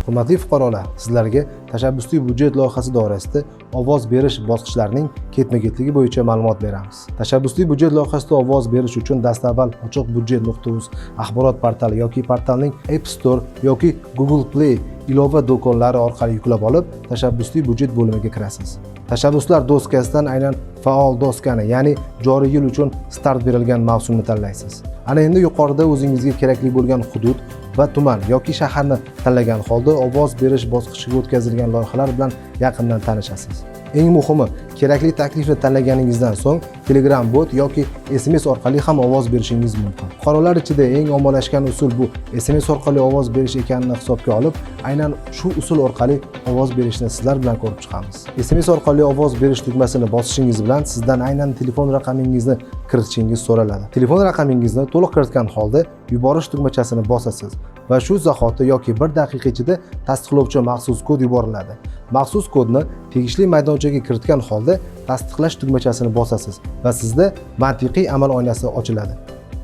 Hurmatli fuqarolar, sizlarga tashabbusli budjet loyihasi doirasida ovoz berish bosqichlarining ketma-ketligi bo'yicha ma'lumot beramiz. Tashabbusli budjet loyihasida ovoz berish uchun dastavval ochiqbudjet.uz axborot portali yoki portalning App Store yoki Google Play ilova do'konlari orqali yuklab olib, tashabbusli budjet bo'limiga kirasiz. Tashabbuslar doskasidan aynan faol doskani, ya'ni joriy yil uchun start berilgan mavsumni tanlaysiz. Ana endi yuqorida o'zingizga kerakli bo'lgan hudud va tuman yoki shaharni tanlagan holda ovoz berish bosqichiga o'tkazilgan loyihalar bilan yaqindan tanishasiz. Eng muhimi, kerakli taklifni tanlaganingizdan so'ng Telegram bot yoki SMS orqali ham ovoz berishingiz mumkin. Fuqarolar ichida eng ommalashgan usul bu SMS orqali ovoz berish ekanini hisobga olib, aynan shu usul orqali ovoz berishni sizlar bilan ko'rib chiqamiz. SMS orqali ovoz berish tugmasini bosishingiz bilan sizdan aynan telefon raqamingizni kiritishingiz so'raladi. Telefon raqamingizni to'liq kiritgan holda yuborish tugmachasini bosasiz va shu zahoti yoki 1 daqiqa ichida tasdiqlovchi maxsus kod yuboriladi. Maxsus kodni tegishli maydonchaga kiritgan holda tasdiqlash tugmachasini bosasiz va sizda mantiqiy amal oynasi ochiladi.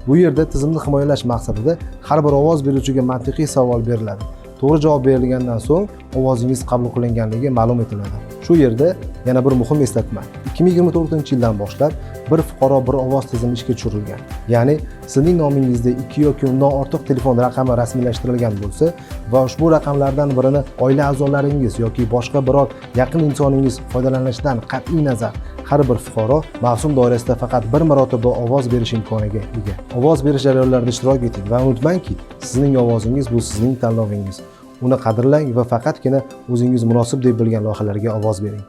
Bu yerda tizimni himoyalash maqsadida har bir ovoz beruvchiga mantiqiy savol beriladi. To'g'ri javob berilgandan so'ng ovozingiz qabul qilinganligi ma'lum etiladi. Shu yerda yana bir muhim eslatma. 2024-yildan boshlab bir fuqaro bir ovoz tizimi ishga tushirilgan. Ya'ni sizning nomingizda 2 yoki undan ortiq telefon raqami rasmiylashtirilgan bo'lsa va ushbu raqamlardan birini oila a'zolaringiz yoki boshqa biror yaqin insoningiz foydalanishidan qat'iy nazar har bir fuqaro mavsum doirasida faqat bir marotaba ovoz berish imkoniga ega. Ovoz berish jarayonlarida ishtirok eting va unutmangki, sizning ovozingiz bu sizning tanlovingiz. Uni qadrlang va faqatgina o'zingiz munosib deb bilgan loyihalarga ovoz bering.